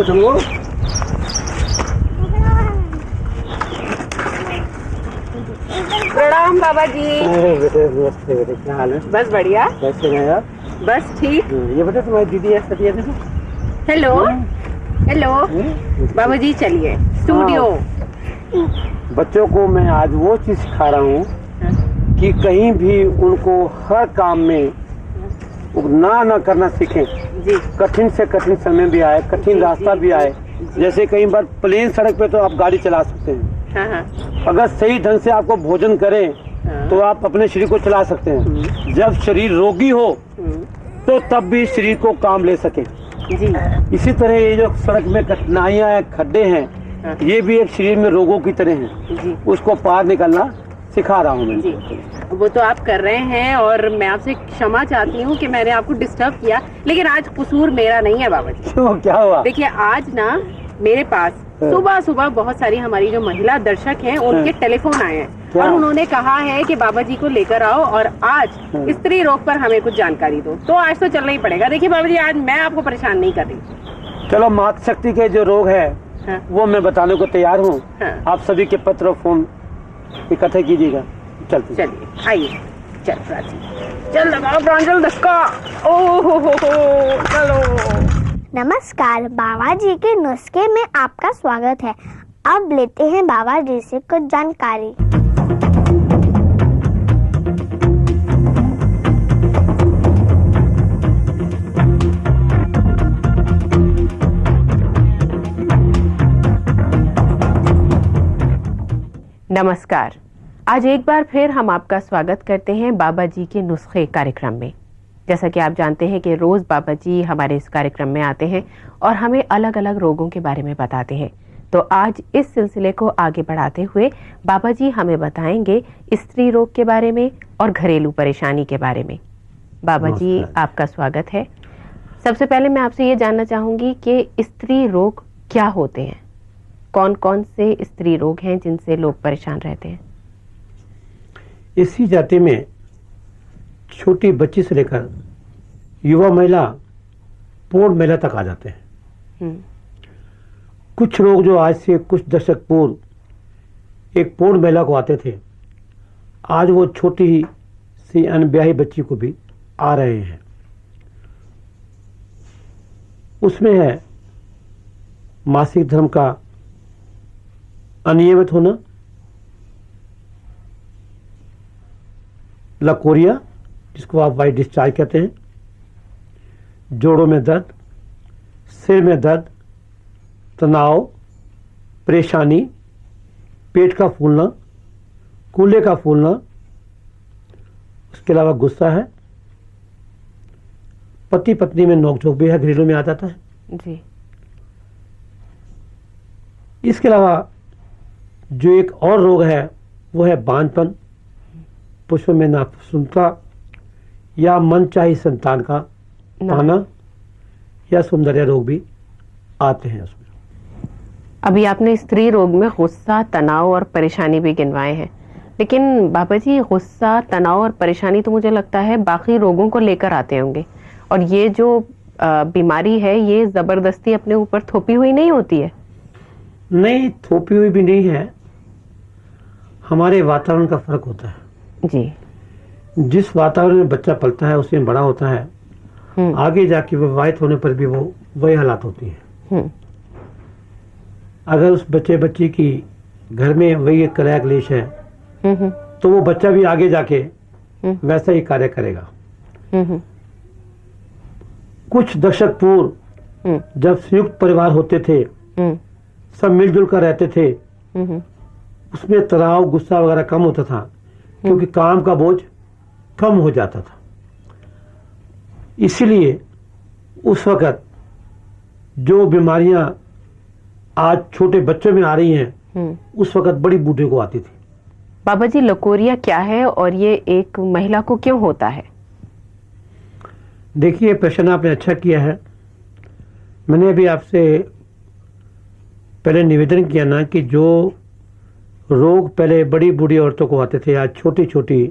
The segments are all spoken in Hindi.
चलो। प्रणाम बाबा जी। बेटे नमस्ते बेटे, क्या हाल है? बस बढ़िया। कैसे हैं आप? बस ठीक। ये बेटे तुम्हारी दीदी है सतिया देखो। हेलो हेलो बाबा जी, चलिए स्टूडियो। बच्चों को मैं आज वो चीज सिखा रहा हूँ कि कहीं भी उनको हर काम में ना करना सीखें जी। कठिन से कठिन समय भी आए, कठिन रास्ता भी आए। जैसे कई बार प्लेन सड़क पे तो आप गाड़ी चला सकते हैं। हाँ। अगर सही ढंग से आपको भोजन करें तो आप अपने शरीर को चला सकते हैं। जब शरीर रोगी हो तो तब भी शरीर को काम ले सके जी। इसी तरह ये जो सड़क में कठिनाइयां हैं, खड्डे हैं, ये भी एक शरीर में रोगों की तरह हैं जी। उसको पार निकलना सिखा रहा हूँ मैं जी। वो तो आप कर रहे हैं और मैं आपसे क्षमा चाहती हूँ कि मैंने आपको डिस्टर्ब किया, लेकिन आज कसूर मेरा नहीं है बाबा जी। क्यों, क्या हुआ? देखिए, आज ना मेरे पास सुबह सुबह बहुत सारी हमारी जो महिला दर्शक हैं उनके टेलीफोन आए हैं और उन्होंने कहा है कि बाबा जी को लेकर आओ और आज स्त्री रोग पर हमें कुछ जानकारी दो। तो आज तो चलना ही पड़ेगा। देखिए बाबा जी, आज मैं आपको परेशान नहीं कर रही। चलो, मातृ शक्ति के जो रोग है वो मैं बताने को तैयार हूँ। आप सभी के पत्र और फोन इकट्ठे कीजिएगा। चलिए आइए। चल प्राची, चल लगाओ प्रांजल धक्का। ओ हो चलो। नमस्कार, बाबा जी के नुस्खे में आपका स्वागत है। अब लेते हैं बाबा जी से कुछ जानकारी। नमस्कार। आज एक बार फिर हम आपका स्वागत करते हैं बाबा जी के नुस्खे कार्यक्रम में। जैसा कि आप जानते हैं कि रोज बाबा जी हमारे इस कार्यक्रम में आते हैं और हमें अलग अलग रोगों के बारे में बताते हैं। तो आज इस सिलसिले को आगे बढ़ाते हुए बाबा जी हमें बताएंगे स्त्री रोग के बारे में और घरेलू परेशानी के बारे में। बाबा जी, आपका स्वागत है। सबसे पहले मैं आपसे ये जानना चाहूंगी कि स्त्री रोग क्या होते हैं, कौन कौन से स्त्री रोग हैं जिनसे लोग परेशान रहते हैं? इसी जाति में छोटी बच्ची से लेकर युवा महिला, पूर्ण महिला तक आ जाते हैं। कुछ लोग जो आज से कुछ दशक पूर्व एक पूर्ण महिला को आते थे, आज वो छोटी ही सी अनब्याही बच्ची को भी आ रहे हैं। उसमें है मासिक धर्म का अनियमित होना, लकोरिया जिसको आप वाइट डिस्चार्ज कहते हैं, जोड़ों में दर्द, सिर में दर्द, तनाव, परेशानी, पेट का फूलना, कूल्हे का फूलना, उसके अलावा गुस्सा है, पति पत्नी में नोकझोंक भी है, घरेलू में आ जाता है जी। इसके अलावा जो एक और रोग है वो है बांझपन, पुष्प में नापसंदता या मनचाही संतान का पाना या सौंदर्य रोग भी आते हैं उसमें। अभी आपने स्त्री रोग में गुस्सा, तनाव और परेशानी भी गिनवाए हैं, लेकिन बाबा जी गुस्सा, तनाव और परेशानी तो मुझे लगता है बाकी रोगों को लेकर आते होंगे, और ये जो बीमारी है ये जबरदस्ती अपने ऊपर थोपी हुई नहीं होती है? नहीं, थोपी हुई भी नहीं है, हमारे वातावरण का फर्क होता है जी। जिस वातावरण में बच्चा पलता है उसमें बड़ा होता है, आगे जाके विवाहित होने पर भी वो वही हालात होती है। अगर उस बच्ची की घर में वही एक कलह क्लेश है तो वो बच्चा भी आगे जाके वैसा ही कार्य करेगा। कुछ दशक पूर्व जब संयुक्त परिवार होते थे, सब मिलजुल कर रहते थे, उसमें तनाव, गुस्सा वगैरह कम होता था क्योंकि काम का बोझ कम हो जाता था। इसीलिए उस वक्त जो बीमारियां आज छोटे बच्चों में आ रही हैं उस वक्त बड़ी बूढ़े को आती थी। बाबा जी, लकोरिया क्या है और ये एक महिला को क्यों होता है? देखिए, प्रश्न आपने अच्छा किया है। मैंने अभी आपसे पहले निवेदन किया ना कि जो रोग पहले बड़ी बूढ़ी औरतों को आते थे आज छोटी छोटी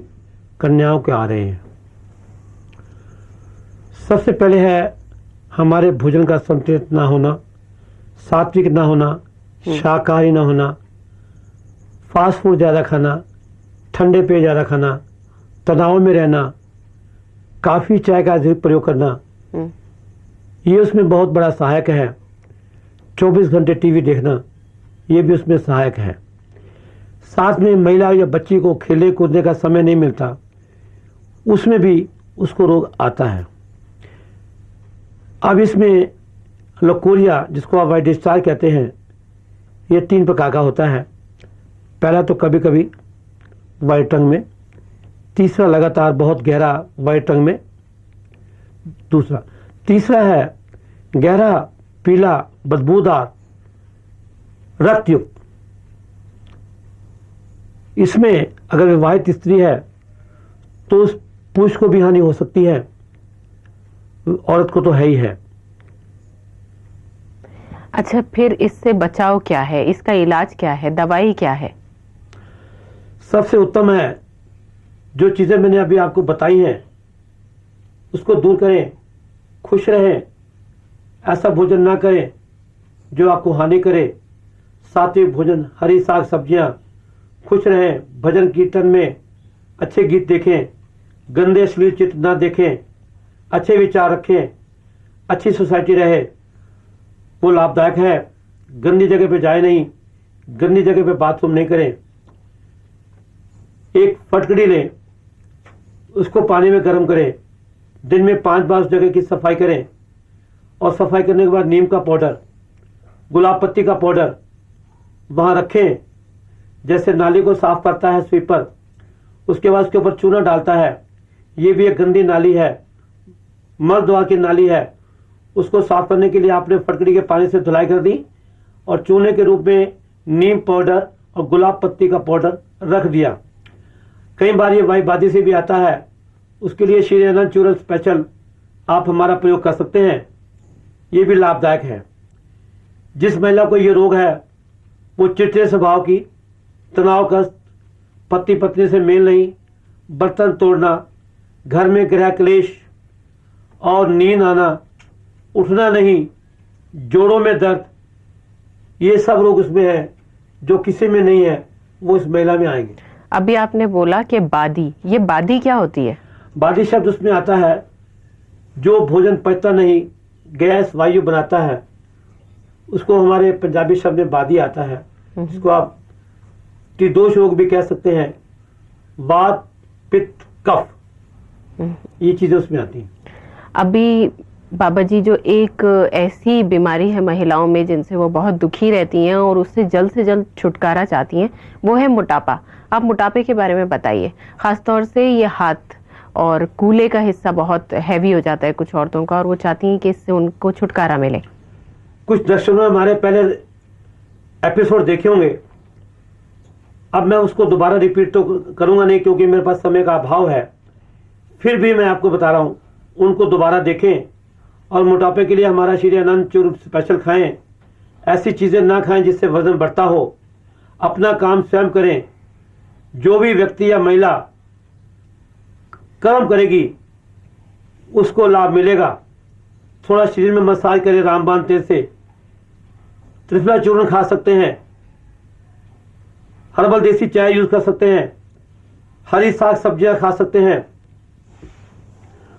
कन्याओं के आ रहे हैं। सबसे पहले है हमारे भोजन का संतुलित ना होना, सात्विक ना होना, शाकाहारी ना होना, फास्ट फूड ज़्यादा खाना, ठंडे पेय ज़्यादा खाना, तनाव में रहना, काफ़ी चाय का अधिक प्रयोग करना, ये उसमें बहुत बड़ा सहायक है। 24 घंटे टीवी देखना, ये भी उसमें सहायक है। साथ में महिला या बच्ची को खेलने कूदने का समय नहीं मिलता, उसमें भी उसको रोग आता है। अब इसमें लकोरिया, जिसको आप वाइट डिस्चार्ज कहते हैं, ये 3 प्रकार का होता है। पहला तो कभी कभी वाइट रंग में, तीसरा लगातार बहुत गहरा वाइट रंग में, तीसरा है गहरा पीला बदबूदार रक्तयुक्त। इसमें अगर विवाहित स्त्री है तो उस पुरुष को भी हानि हो सकती है, औरत को तो है ही है। अच्छा, फिर इससे बचाव क्या है, इसका इलाज क्या है, दवाई क्या है? सबसे उत्तम है जो चीजें मैंने अभी आपको बताई हैं उसको दूर करें, खुश रहें, ऐसा भोजन ना करें जो आपको हानि करे। सात्विक भोजन, हरी साग सब्जियां, खुश रहें, भजन कीर्तन में अच्छे गीत देखें, गंदे अश्लील चित्र ना देखें, अच्छे विचार रखें, अच्छी सोसाइटी रहे, वो लाभदायक है। गंदी जगह पे जाए नहीं, गंदी जगह पे बाथरूम नहीं करें। एक फटकड़ी लें, उसको पानी में गर्म करें, दिन में 5 बार उस जगह की सफाई करें, और सफाई करने के बाद नीम का पाउडर, गुलाब पत्ती का पाउडर वहां रखें। जैसे नाली को साफ करता है स्वीपर, उसके बाद उसके ऊपर चूना डालता है, ये भी एक गंदी नाली है, मर्द द्वार की नाली है। उसको साफ करने के लिए आपने फटकड़ी के पानी से धुलाई कर दी और चूने के रूप में नीम पाउडर और गुलाब पत्ती का पाउडर रख दिया। कई बार ये वायुबादी से भी आता है, उसके लिए श्री अनंत चूर्ण स्पेशल आप हमारा प्रयोग कर सकते हैं, ये भी लाभदायक है। जिस महिला को ये रोग है वो चिड़चिड़े स्वभाव की, तनावग्रस्त, पति पत्नी से मेल नहीं, बर्तन तोड़ना, घर में गृह क्लेश और नींद आना, उठना नहीं, जोड़ों में दर्द, ये सब रोग उसमें है। जो किसी में नहीं है वो इस महिला में आएंगे। अभी आपने बोला कि बादी, ये बादी क्या होती है? बादी शब्द उसमें आता है जो भोजन पचता नहीं, गैस वायु बनाता है, उसको हमारे पंजाबी शब्द में बादी आता है, जिसको आप त्रिदोष रोग भी कह सकते हैं। वात, पित्त, कफ, ये चीजें उसमें आती हैं। अभी बाबा जी, जो एक ऐसी बीमारी है महिलाओं में जिनसे वो बहुत दुखी रहती हैं और उससे से जल्द छुटकारा चाहती हैं, वो है मोटापा। आप मोटापे के बारे में बताइए। खासतौर से ये हाथ और कूल्हे का हिस्सा बहुत हैवी हो जाता है कुछ औरतों का, और वो चाहती हैं कि इससे उनको छुटकारा मिले। कुछ दर्शकों ने हमारे पहले एपिसोड देखे होंगे, अब मैं उसको दोबारा रिपीट तो करूंगा नहीं क्योंकि मेरे पास समय का अभाव है। फिर भी मैं आपको बता रहा हूं, उनको दोबारा देखें और मोटापे के लिए हमारा श्री अनंत चूर्ण स्पेशल खाएं। ऐसी चीजें ना खाएं जिससे वजन बढ़ता हो। अपना काम स्वयं करें। जो भी व्यक्ति या महिला कर्म करेगी उसको लाभ मिलेगा। थोड़ा शरीर में मसाज करें रामबाण तेल से। त्रिफला चूर्ण खा सकते हैं, हर्बल देसी चाय यूज कर सकते हैं, हरी साग सब्जियां खा सकते हैं,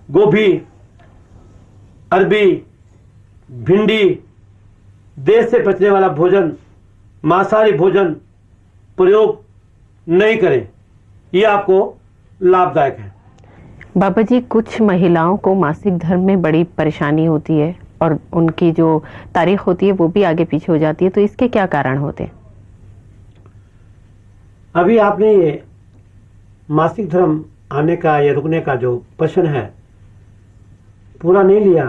गोभी, अरबी, भिंडी, देश से बचने वाला भोजन, मांसाहारी भोजन प्रयोग नहीं करें, ये आपको लाभदायक है। बाबा जी, कुछ महिलाओं को मासिक धर्म में बड़ी परेशानी होती है और उनकी जो तारीख होती है वो भी आगे पीछे हो जाती है, तो इसके क्या कारण होते हैं? अभी आपने ये मासिक धर्म आने का या रुकने का जो प्रश्न है पूरा नहीं लिया।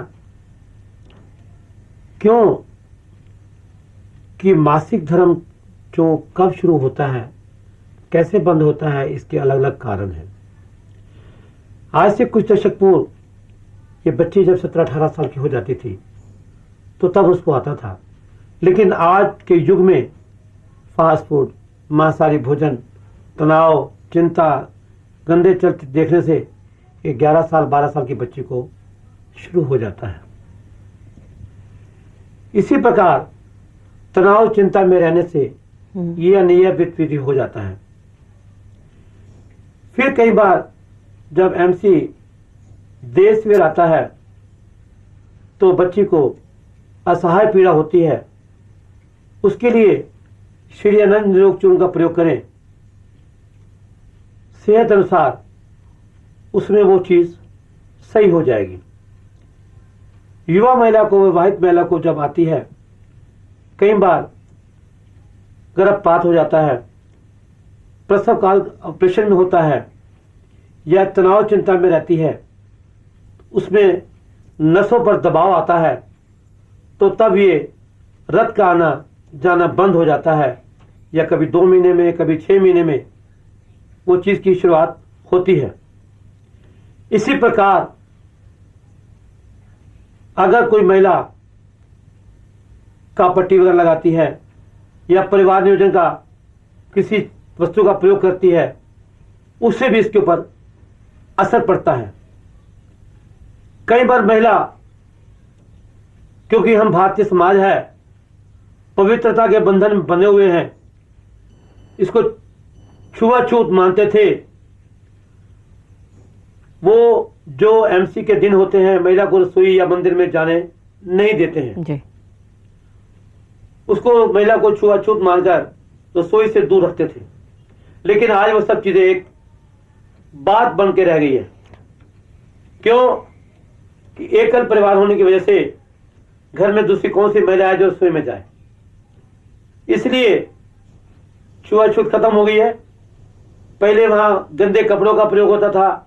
क्यों कि मासिक धर्म जो कब शुरू होता है, कैसे बंद होता है, इसके अलग अलग कारण हैं। आज से कुछ दशक पूर्व ये बच्ची जब 17-18 साल की हो जाती थी तो तब उसको आता था, लेकिन आज के युग में फास्ट फूड, मांसाहारी भोजन, तनाव, चिंता, गंदे चलचित्र देखने से ये 11 साल 12 साल की बच्ची को शुरू हो जाता है। इसी प्रकार तनाव चिंता में रहने से ये अनियमित विधि हो जाता है। फिर कई बार जब एमसी देश में आता है तो बच्ची को असहाय पीड़ा होती है, उसके लिए श्री अनंत निरोग चूर्ण का प्रयोग करें। सेहत अनुसार उसमें वो चीज सही हो जाएगी। युवा महिला को, विवाहित महिला को जब आती है, कई बार गर्भपात हो जाता है, प्रसव काल ऑपरेशन में होता है, या तनाव चिंता में रहती है, उसमें नसों पर दबाव आता है, तो तब ये रक्त का आना जाना बंद हो जाता है, या कभी 2 महीने में, कभी 6 महीने में वो चीज की शुरुआत होती है। इसी प्रकार अगर कोई महिला का पट्टी वगैरह लगाती है या परिवार नियोजन का किसी वस्तु का प्रयोग करती है, उससे भी इसके ऊपर असर पड़ता है। कई बार महिला, क्योंकि हम भारतीय समाज है, पवित्रता के बंधन में बंधे हुए हैं, इसको छुआछूत मानते थे। वो जो एमसी के दिन होते हैं, महिला को रसोई या मंदिर में जाने नहीं देते हैं जी। उसको, महिला को छुआछूत मानकर रसोई से दूर रखते थे। लेकिन आज वो सब चीजें एक बात बन के रह गई है। क्यों? कि एकल परिवार होने की वजह से घर में दूसरी कौन सी महिला है जो रसोई में जाए, इसलिए छुआछूत खत्म हो गई है। पहले वहां गंदे कपड़ों का प्रयोग होता था,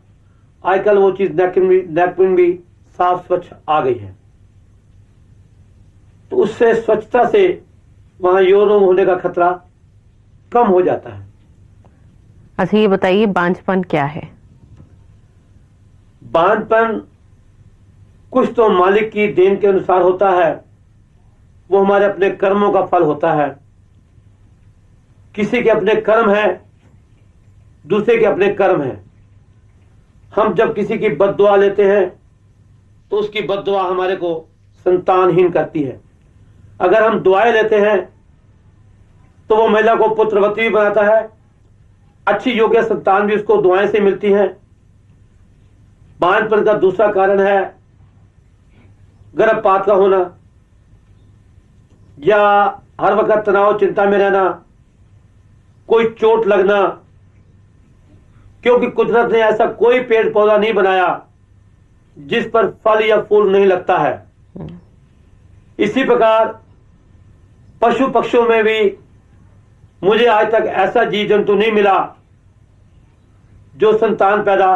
आजकल वो चीज नैपकिन भी साफ स्वच्छ आ गई है। तो उससे, स्वच्छता से वहां यौन रोग होने का खतरा कम हो जाता है। अच्छा, ये बताइए बांझपन क्या है? बांझपन कुछ तो मालिक की देन के अनुसार होता है, वो हमारे अपने कर्मों का फल होता है। किसी के अपने कर्म है, दूसरे के अपने कर्म है। हम जब किसी की बद्दुआ लेते हैं तो उसकी बद्दुआ हमारे को संतानहीन करती है। अगर हम दुआएं लेते हैं तो वो महिला को पुत्रवती भी बनाता है, अच्छी योग्य संतान भी उसको दुआएं से मिलती है। बांझपन का दूसरा कारण है गर्भपात का होना, या हर वक्त तनाव चिंता में रहना, कोई चोट लगना, क्योंकि कुदरत ने ऐसा कोई पेड़ पौधा नहीं बनाया जिस पर फल या फूल नहीं लगता है। इसी प्रकार पशु पक्षियों में भी मुझे आज तक ऐसा जीव जंतु नहीं मिला जो संतान पैदा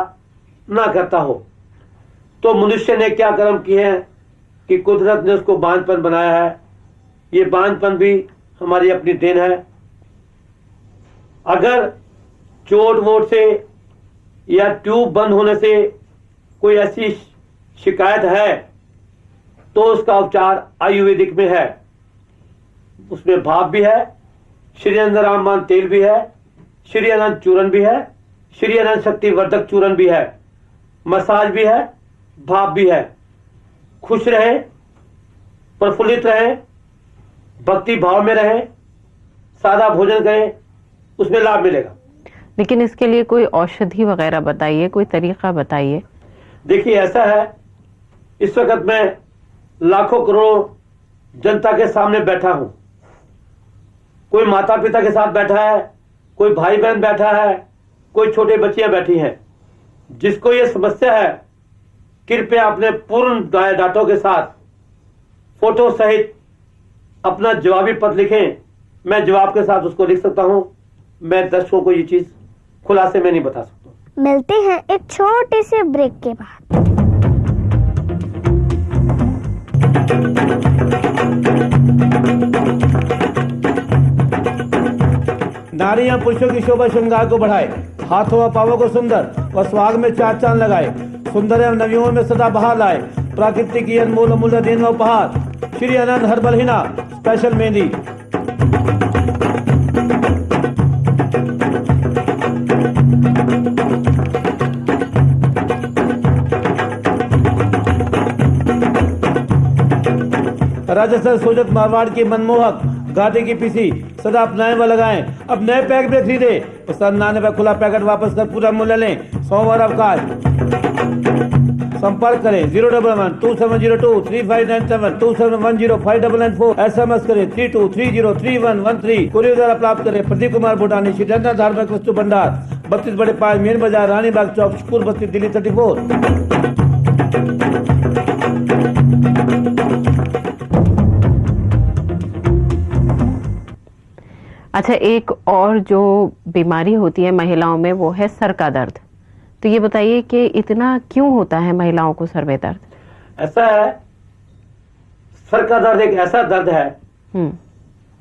ना करता हो। तो मनुष्य ने क्या कर्म किए हैं कि कुदरत ने उसको बांझपन बनाया है। ये बांझपन भी हमारी अपनी देन है। अगर चोट वोट से या ट्यूब बंद होने से कोई ऐसी शिकायत है तो उसका उपचार आयुर्वेदिक में है। उसमें भाप भी है, श्री अनंत रामबाण तेल भी है, श्री अनंत चूर्ण भी है, श्री अनंत शक्तिवर्धक चूर्ण भी है, मसाज भी है, भाप भी है। खुश रहे, प्रफुल्लित रहे, भक्ति भाव में रहे, सादा भोजन करें, उसमें लाभ मिलेगा। लेकिन इसके लिए कोई औषधि वगैरह बताइए, कोई तरीका बताइए। देखिए, ऐसा है, इस वक्त मैं लाखों करोड़ों जनता के सामने बैठा हूं। कोई माता पिता के साथ बैठा है, कोई भाई बहन बैठा है, कोई छोटे बच्चियां बैठी हैं। जिसको ये समस्या है, कृपया अपने पूर्ण डाटों के साथ फोटो सहित अपना जवाबी पत्र लिखें। मैं जवाब के साथ उसको लिख सकता हूं। मैं दर्शकों को ये चीज खुलासे में नहीं बता सकता। मिलते हैं एक छोटे से ब्रेक के बाद। नारियां पुरुषों की शोभा श्रृंगार को बढ़ाए, हाथों व पावों को सुंदर व स्वाग में चार चांद लगाए, सुंदर एवं नवियों में सदा बहार लाए, प्राकृतिक की अनमोल अमूल्य देन व उपहार, श्री अनंत हर्बल हिना स्पेशल मेहंदी। राजस्थान सोजत मारवाड़ की मनमोहक घाटे की पीसी सदा अपनाएं व लगाएं। अब नए पैक भी खरीदे तो 99 पर खुला पैकेट वापस कर पूरा मूल्य लें। 100 बार अवकाश। संपर्क करें 011-2702-3597 2710-594। SMS करें 32303113। कुरियर द्वारा प्राप्त करें। प्रदीप कुमार भूटानी, श्री चंदन धार्मिक वस्तु भंडार, 32 बड़े पाए, मेन बाजार, रानी बाग चौक, स्कूल बस्ती, दिल्ली 34। अच्छा, एक और जो बीमारी होती है महिलाओं में वो है सर का दर्द। तो ये बताइए कि इतना क्यों होता है महिलाओं को सर में दर्द? ऐसा है, सर का दर्द एक ऐसा दर्द है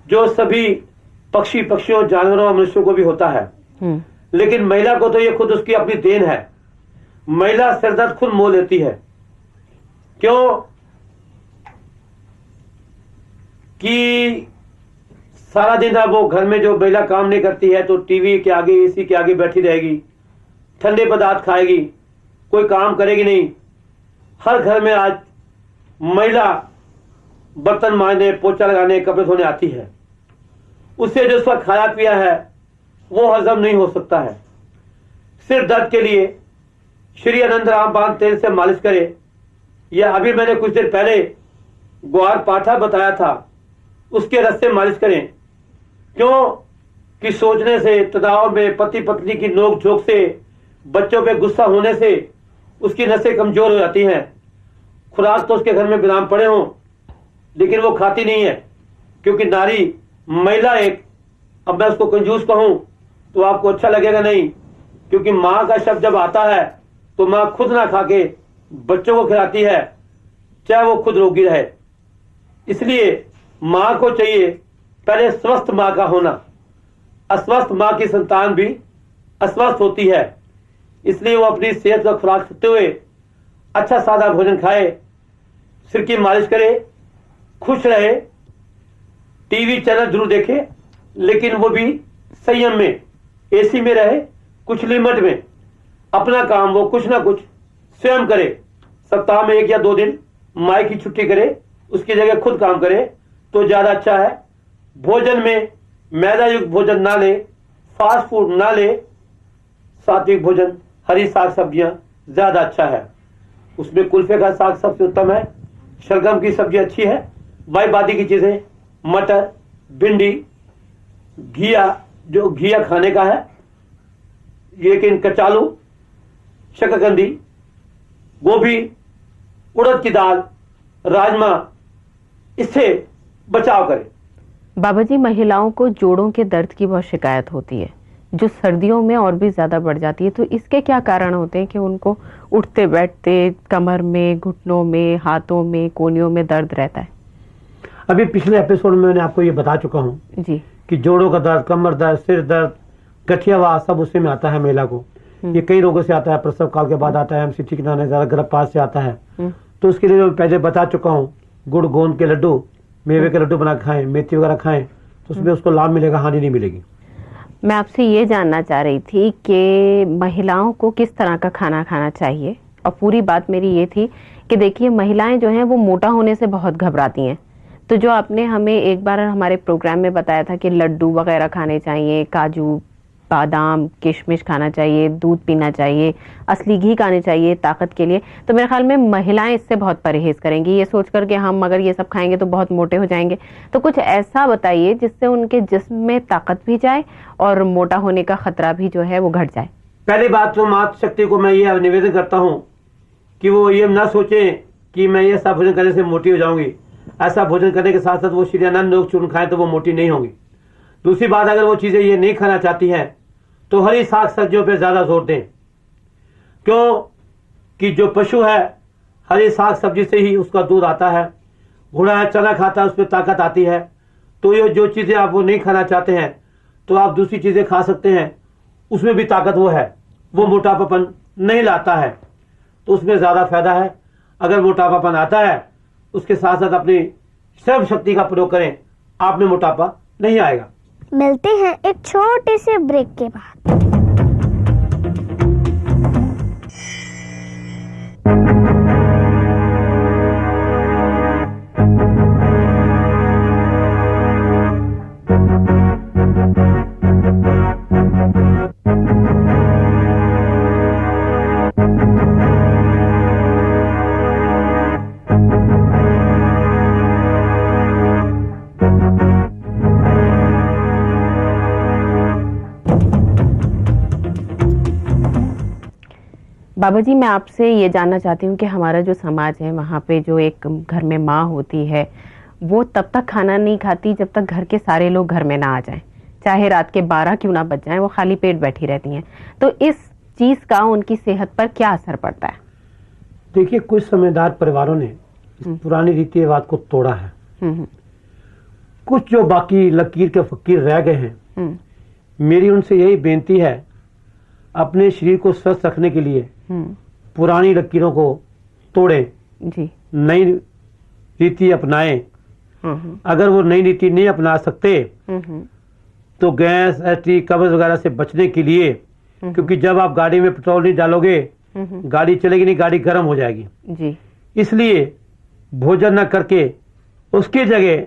जो सभी पक्षियों, जानवरों और मनुष्यों को भी होता है। लेकिन महिला को तो ये खुद उसकी अपनी देन है। महिला सिर दर्द खुद मोल लेती है। क्यों कि सारा दिन अब वो घर में जो महिला काम नहीं करती है तो टीवी के आगे, एसी के आगे बैठी रहेगी, ठंडे पदार्थ खाएगी, कोई काम करेगी नहीं। हर घर में आज महिला बर्तन मांजने, पोछा लगाने, कपड़े धोने आती है। उससे जो उसका खाया पिया है वो हजम नहीं हो सकता है। सिर दर्द के लिए श्री आनंद रामबाण तेल से मालिश करें, या अभी मैंने कुछ देर पहले ग्वार पाठा बताया था, उसके रस से मालिश करें। क्यों कि सोचने से, तनाव में, पति पत्नी की नोक झोंक से, बच्चों पे गुस्सा होने से उसकी नसें कमजोर हो जाती हैं। खुराक तो उसके घर में विराम पड़े हों लेकिन वो खाती नहीं है, क्योंकि नारी, महिला एक, अब मैं उसको कंजूस कहूं तो आपको अच्छा लगेगा नहीं, क्योंकि मां का शब्द जब आता है तो मां खुद ना खा के बच्चों को खिलाती है, चाहे वो खुद रोगी रहे। इसलिए मां को चाहिए पहले स्वस्थ मां का होना। अस्वस्थ मां की संतान भी अस्वस्थ होती है। इसलिए वो अपनी सेहत का खुराक रखते हुए अच्छा सादा भोजन खाए, सिर की मालिश करे, खुश रहे। टीवी चैनल जरूर देखे लेकिन वो भी संयम में, एसी में रहे, कुछ लिमिट में। अपना काम वो कुछ ना कुछ स्वयं करे। सप्ताह में 1 या 2 दिन माई की छुट्टी करे, उसकी जगह खुद काम करे तो ज्यादा अच्छा है। भोजन में मैदा युक्त भोजन ना ले, फास्ट फूड ना ले, सात्विक भोजन, हरी साग सब्जियां ज्यादा अच्छा है। उसमें कुल्फे का साग सबसे उत्तम है, शलगम की सब्जी अच्छी है, बाई बादी की चीजें, मटर, भिंडी, घिया, जो घिया खाने का है, लेकिन कचालू, शकरकंदी, गोभी, उड़द की दाल, राजमा, इससे बचाव करें। बाबा जी, महिलाओं को जोड़ों के दर्द की बहुत शिकायत होती है, जो सर्दियों में और भी ज्यादा बढ़ जाती है। तो इसके क्या कारण होते हैं कि उनको उठते बैठते कमर में, घुटनों में, हाथों में, कोहनियों में दर्द रहता है? अभी पिछले एपिसोड में मैंने आपको ये बता चुका हूँ जी कि जोड़ों का दर्द, कमर दर्द, सिर दर्द, गठियावास सब उसी में आता है महिला को। ये कई रोगों से आता है, प्रसव काल के बाद आता है, हमसे ठीक ना ज्यादा गर्भपात से आता है। तो उसके लिए मैं पहले बता चुका हूँ, गुड़ गोंद के लड्डू, मेवे के लड्डू बना खाएं, मेथी वगैरह खाएं, तो उसमें उसको लाभ मिलेगा, हानि नहीं मिलेगी। मैं आपसे ये जानना चाह रही थी कि महिलाओं को किस तरह का खाना खाना चाहिए, और पूरी बात मेरी ये थी कि देखिए, महिलाएं जो हैं वो मोटा होने से बहुत घबराती हैं। तो जो आपने हमें एक बार हमारे प्रोग्राम में बताया था कि लड्डू वगैरह खाने चाहिए, काजू, बादाम, किशमिश खाना चाहिए, दूध पीना चाहिए, असली घी खाने चाहिए ताकत के लिए, तो मेरे ख्याल में महिलाएं इससे बहुत परहेज करेंगी, ये सोचकर कि हम अगर ये सब खाएंगे तो बहुत मोटे हो जाएंगे। तो कुछ ऐसा बताइए जिससे उनके जिस्म में ताकत भी जाए और मोटा होने का खतरा भी जो है वो घट जाए। पहली बात तो मातृ शक्ति को मैं ये निवेदन करता हूँ कि वो ये ना सोचे कि मैं ये सब भोजन करने से मोटी हो जाऊंगी। ऐसा भोजन करने के साथ साथ वो श्री आनंद योग चूर्ण खाएं तो वो मोटी नहीं होंगी। दूसरी बात, अगर वो चीजें ये नहीं खाना चाहती हैं तो हरी साग सब्जियों पे ज्यादा जोर दें, क्यों कि जो पशु है हरी साग सब्जी से ही उसका दूध आता है। घोड़ा है, चना खाता है, उसमें ताकत आती है। तो ये जो चीजें आप वो नहीं खाना चाहते हैं तो आप दूसरी चीजें खा सकते हैं, उसमें भी ताकत वो है, वो मोटापापन नहीं लाता है, तो उसमें ज्यादा फायदा है। अगर मोटापापन आता है उसके साथ साथ अपनी श्रम शक्ति का प्रयोग करें, आप में मोटापा नहीं आएगा। मिलते हैं एक छोटे से ब्रेक के बाद। बाबा जी, मैं आपसे ये जानना चाहती हूँ कि हमारा जो समाज है वहाँ पे जो एक घर में माँ होती है वो तब तक खाना नहीं खाती जब तक घर के सारे लोग घर में ना आ जाएं, चाहे रात के 12 क्यों ना बज जाएं, वो खाली पेट बैठी रहती हैं। तो इस चीज का उनकी सेहत पर क्या असर पड़ता है? देखिए, कुछ समझदार परिवारों ने इस पुरानी रीति रिवाज को तोड़ा है। कुछ जो बाकी लकीर के फकीर रह गए हैं, मेरी उनसे यही बेनती है, अपने शरीर को स्वस्थ रखने के लिए पुरानी लकीरों को तोड़ें जी, नई रीति अपनाएं। अगर वो नई रीति नहीं अपना सकते तो गैस, एसिड, कब्ज वगैरह से बचने के लिए, क्योंकि जब आप गाड़ी में पेट्रोल नहीं डालोगे गाड़ी चलेगी नहीं, गाड़ी गर्म हो जाएगी जी। इसलिए भोजन न करके उसकी जगह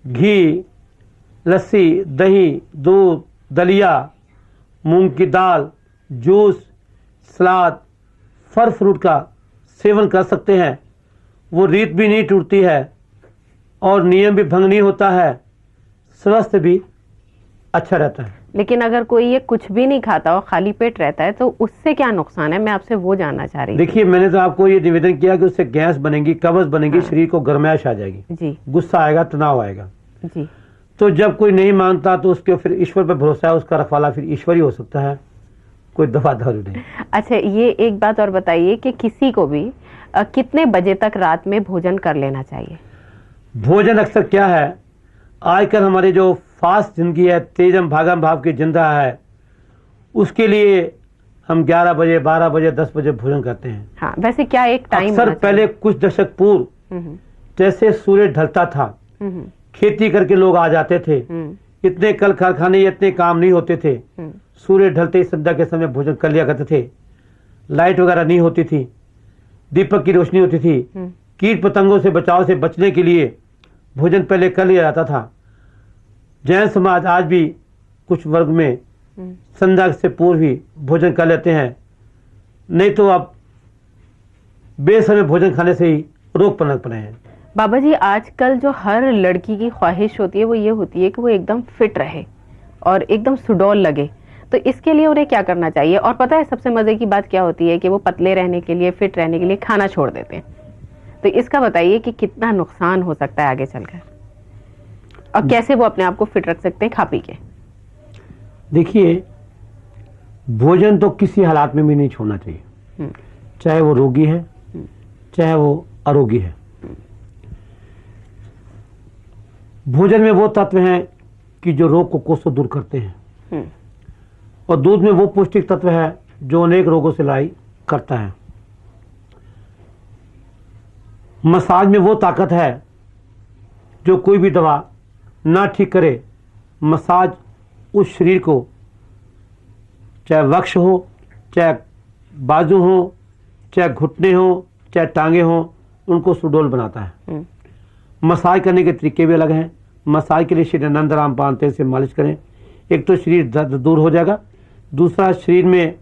घी, लस्सी, दही, दूध, दलिया, मूंग की दाल, जूस, सलाद, फल फ्रूट का सेवन कर सकते हैं। वो रीत भी नहीं टूटती है और नियम भी भंग नहीं होता है, स्वास्थ्य भी अच्छा रहता है। लेकिन अगर कोई ये कुछ भी नहीं खाता और खाली पेट रहता है तो उससे क्या नुकसान है? मैं आपसे वो जानना चाह रही हूँ। देखिए, मैंने तो आपको ये निवेदन किया कि उससे गैस बनेगी, कब्ज बनेगी, शरीर को गर्माहट आ जाएगी जी, गुस्सा आएगा, तनाव आएगा जी। तो जब कोई नहीं मानता तो उसके फिर ईश्वर पर भरोसा है, उसका रखवाला फिर ईश्वर ही हो सकता है, कोई दवा दारू नहीं। अच्छा, ये एक बात और बताइए कि किसी को भी कितने बजे तक रात में भोजन कर लेना चाहिए? भोजन अक्सर क्या है, आजकल हमारी जो फास्ट जिंदगी है, तेजम भागम भाव की जिंदा है, उसके लिए हम 11 बजे, 12 बजे, 10 बजे भोजन करते हैं। हाँ, वैसे क्या एक टाइम? अक्सर पहले कुछ दशक पूर्व जैसे सूर्य ढलता था, खेती करके लोग आ जाते थे, इतने कल कारखाने, इतने काम नहीं होते थे, सूर्य ढलते ही संध्या के समय भोजन कर लिया करते थे। लाइट वगैरह नहीं होती थी, दीपक की रोशनी होती थी, कीट पतंगों से बचाव से बचने के लिए भोजन पहले कर लिया जाता था। जैन समाज आज भी कुछ वर्ग में संध्या से पूर्व ही भोजन कर लेते हैं, नहीं तो आप बेसमय भोजन खाने से ही रोग पनप रहे हैं। बाबा जी, आजकल जो हर लड़की की ख्वाहिश होती है वो ये होती है कि वो एकदम फिट रहे और एकदम सुडौल लगे, तो इसके लिए उन्हें क्या करना चाहिए? और पता है सबसे मजे की बात क्या होती है कि वो पतले रहने के लिए, फिट रहने के लिए खाना छोड़ देते हैं। तो इसका बताइए कि कितना नुकसान हो सकता है आगे चलकर, और कैसे वो अपने आप को फिट रख सकते हैं खा पी के? देखिए, भोजन तो किसी हालात में भी नहीं छोड़ना चाहिए, चाहे वो रोगी है चाहे वो अरोगी है। भोजन में वो तत्व हैं कि जो रोग को कोसों दूर करते हैं, और दूध में वो पौष्टिक तत्व है जो अनेक रोगों से लड़ाई करता है। मसाज में वो ताकत है जो कोई भी दवा ना ठीक करे। मसाज उस शरीर को, चाहे वक्ष हो, चाहे बाजू हो, चाहे घुटने हो, चाहे टांगे हो, उनको सुडौल बनाता है। मसाज करने के तरीके भी अलग हैं। मसाज के लिए श्री आनंद रामपाल तेल से मालिश करें, एक तो शरीर दर्द दूर हो जाएगा, दूसरा शरीर में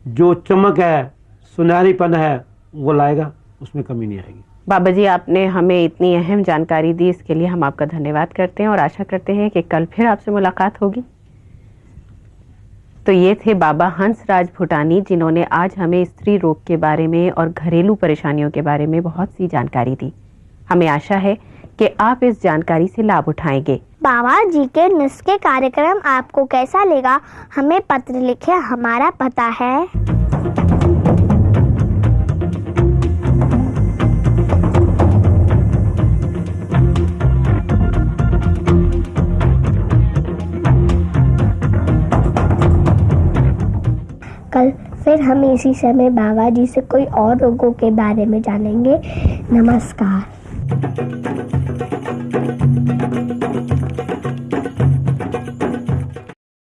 जो चमक है, सुनहरीपन है, वो लाएगा, उसमें कमी नहीं आएगी। बाबा जी, आपने हमें इतनी अहम जानकारी दी, इसके लिए हम आपका धन्यवाद करते हैं और आशा करते हैं कि कल फिर आपसे मुलाकात होगी। तो ये थे बाबा हंसराज भूटानी, जिन्होंने आज हमें स्त्री रोग के बारे में और घरेलू परेशानियों के बारे में बहुत सी जानकारी दी। हमें आशा है कि आप इस जानकारी से लाभ उठाएंगे। बाबा जी के नुस्खे कार्यक्रम आपको कैसा लगा, हमें पत्र लिखें। हमारा पता है कल फिर हम इसी समय बाबा जी से कोई और रोगों के बारे में जानेंगे। नमस्कार।